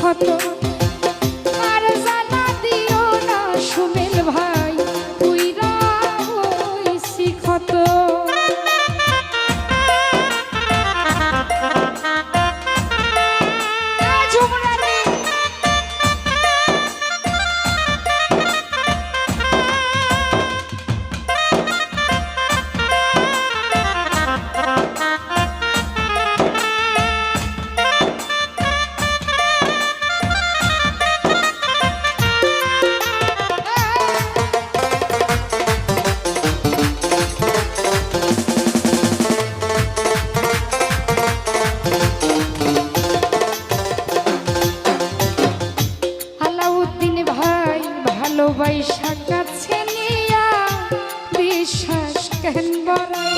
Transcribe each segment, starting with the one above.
ক্ষত আর জানা দিও না সুমেল ভাই পুইরা হইছি ক্ষত ভালোবাসা কাছে নিয়া বিশ্বাস কেন বড়াই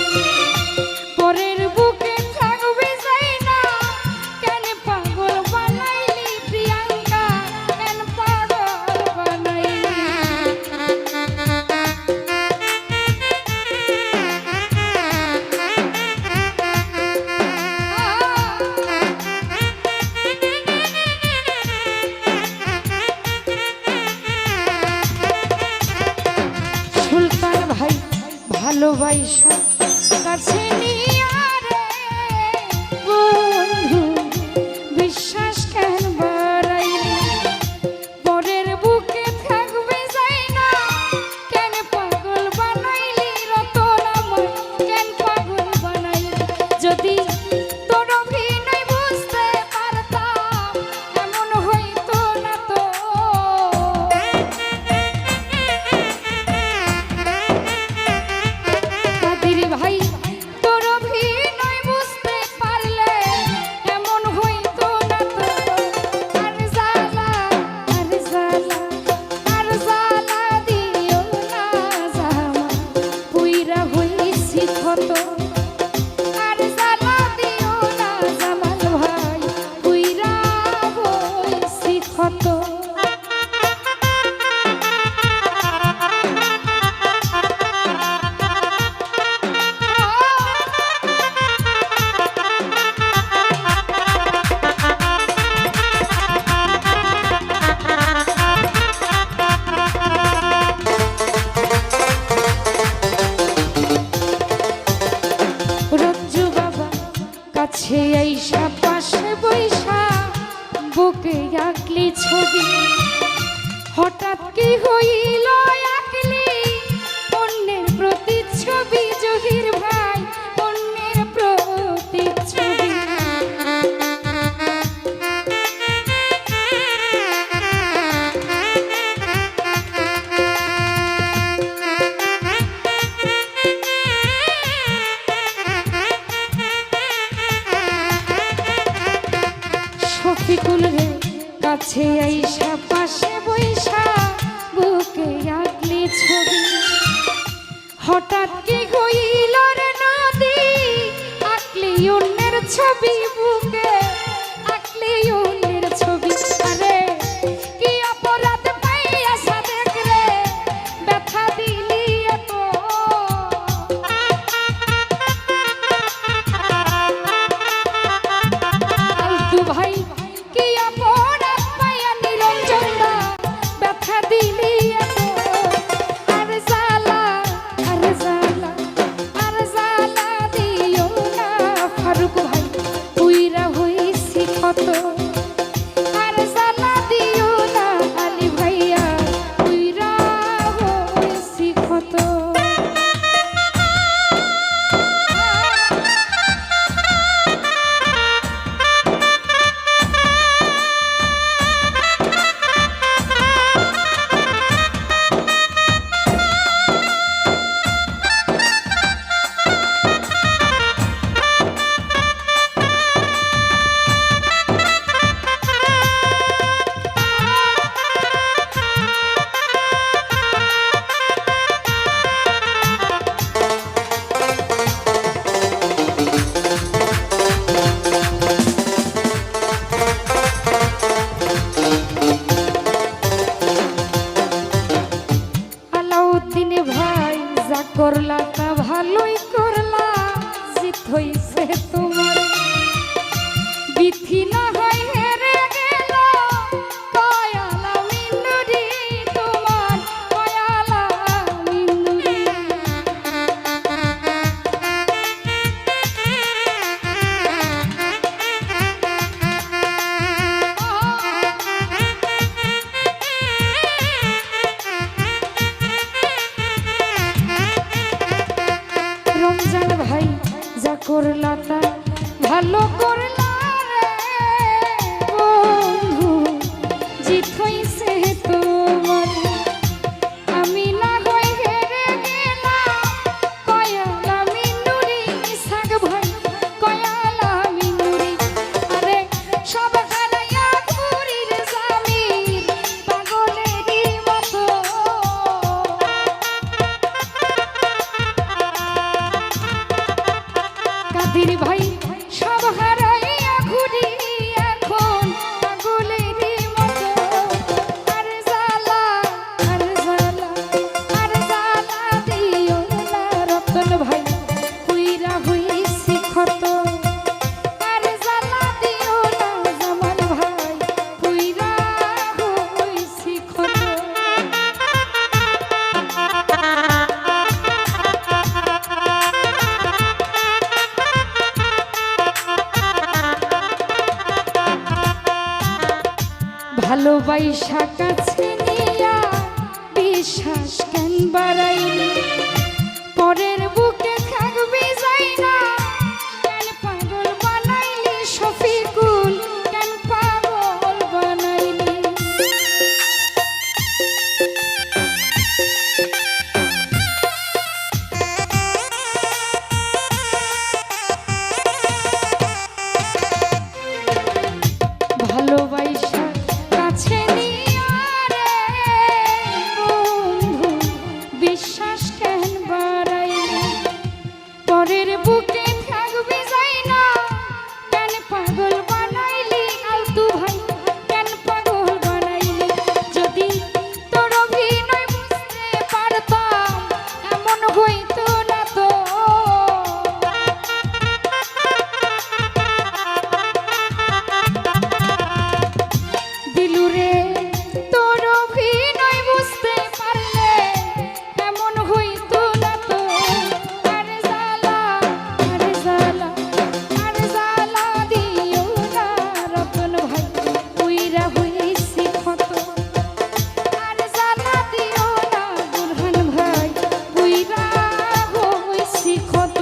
পরের বুকে থাকবে যাই না কেন পাগল বানাইলি প্রিয়াঙ্কা কেন পাগল বানাইলি ভালোবাসা কাছে নিয়া রে বন্ধু বিশ্বাস কেন বাড়াইলি পরের বুকে থাকবে যাই না কেন পাগল বানাইলি রতন আমার কেন পাগল বানাইলি যদি তোর অভিনয় বুঝতে পারতাম এমন হইতো না তো ভাই তোর অভিনয় বুঝতে পারলে এমন হইতো না তো আর জ্বালা দিও না জামা পুইরা হইছি ক্ষত আর জ্বালা দিও না জামাল ভাই পুইরা হইছি ক্ষত কাছে আইসা পাশে বইসা বুকে আঁকলি ছবি হঠাৎ কি হইল আঁকলি অন্যের প্রতিচ্ছবি জহির ভাই অন্যের প্রতিচ্ছবি শফিকুল রে কাছে আইসা পাশে বইসা বুকে আঁকলি ছবি হঠাৎ কি হইল রে নদী আঁকলি অন্যের ছবি বুকে আঁকলি অন্যের ছবি আরে কি অপরাধ পাইয়া সাদেক রে ব্যথা দিলি এত আলতু ভাই কি অপরাধ পাইয়া নিরঞ্জন দা ব্যথা দিলি এত আর জ্বালা দিও না ফারুক ভাই পুইরা হইছি ক্ষত আর জ্বালা দিও না আলী ভাইয়া পুইরা হইছি ক্ষত করলা তা ভালোই করলা জিত হইছে তোমার বিথি না হয় হেরে গেল জান ভাই যা করলা তা ভালো করলা রে বন্ধু জিত হইছে তোমার আমি না হই হেরে গেলাম কয়ালা মিনুরি সাগ ভাই কয়ালা মিনুরি আরে সব হারাইয়া ঘুরির জামির পাগলেরই মতো কাদির ভাই সব হারাইয়া ঘুরি এখন পাগলেরই মতো আর জ্বালা আর জ্বালা আর জ্বালা দিও না রতন ভাই পুইরা হইছি ক্ষত আর জ্বালা দিও না জামাল ভাই পুইরা হইছি ক্ষত ভালোবাসা কাছে নিয়া বিশ্বাস কেন বাড়াইলি পরের বুকে থাকবি যাই না কেন পাগল বানাইলি শফিকুল কেন পাগল বানাইলি ভালোবাসা কাছে নিয়া রে বন্ধু বিশ্বাস কেন বাড়াইলি পরের বুকে থাকবি যাই না কেন পাগল বানাইলি আলতু ভাই কেন পাগল বানাইলি যদি তোর অভিনয় বুঝতে পারতাম এমন হইতো না তো দিলুরে তোর অভিনয় বুঝতে পারলে এমন হইতো না তো আরে জ্বালা আরে জ্বালা আরে জ্বালা দিও না রতন ভাই পুইরা হইছি ক্ষত আরে জ্বালা দিও না বুরহান ভাই পুইরা হইছি ক্ষত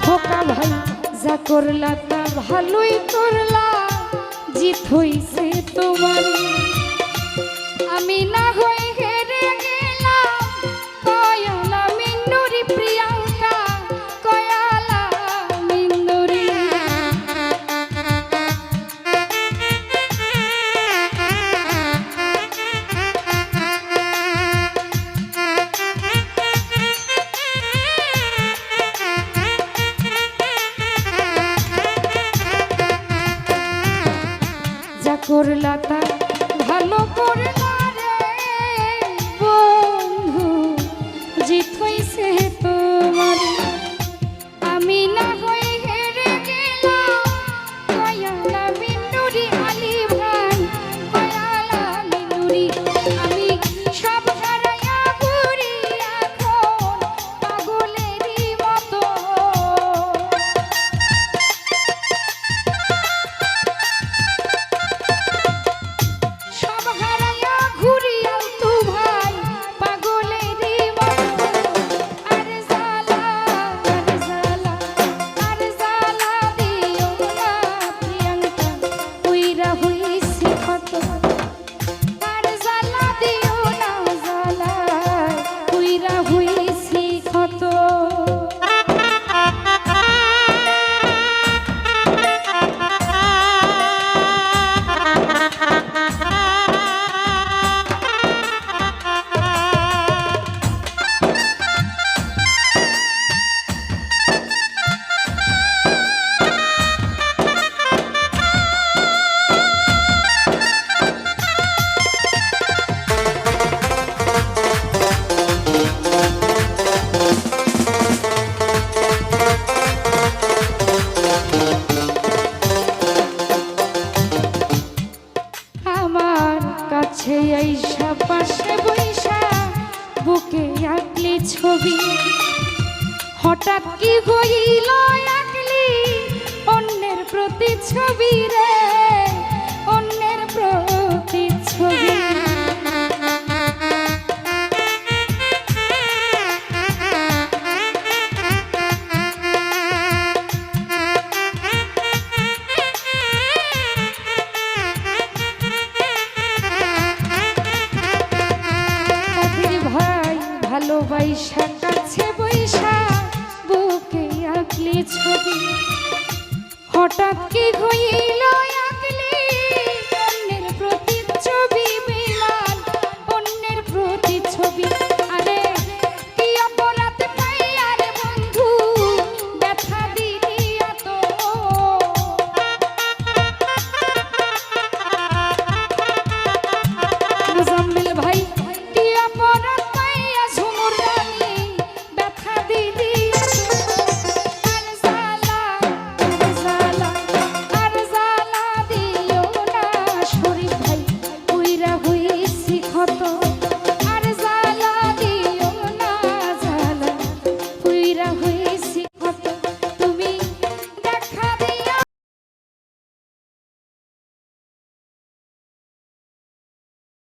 খোকা ভাই যা করলা তা ভালোই করলা জিত হইছে তোমার আমি না হই হেরে গেলাম কয়ালা মিনুরি প্রিয়াঙ্কা কয়ালা মিনুরি যা করলা তা ভালো করলা রে বন্ধু জিত হইছে তোমার আমি না হই হেরে গেলাম কয়ালা মিনুরি আলী ভাই কয়ালা মিনুরি আমি সব হারাইয়া ঘুরি এখন পাগলেরই মতো সব হারাইয়া ঘুরি আলতু ভাই পাগলেরই মতো আরে জ্বালা আরে জ্বালা দিও না প্রিয়াঙ্কা পুইরা হইছি ক্ষত আরে জ্বালা দিও না জ্বালা পুইরা হইছি ক্ষত কাছে আইসা পাশে বইসা বুকে আঁকলি ছবি হঠাৎ কি হইল আঁকলি অন্যের প্রতি ছবি রে অন্যের প্রতিচ্ছবি ভালোবাসা কাছে বৈশা বুকে আঁকলি ছবি হঠাৎ কি হইল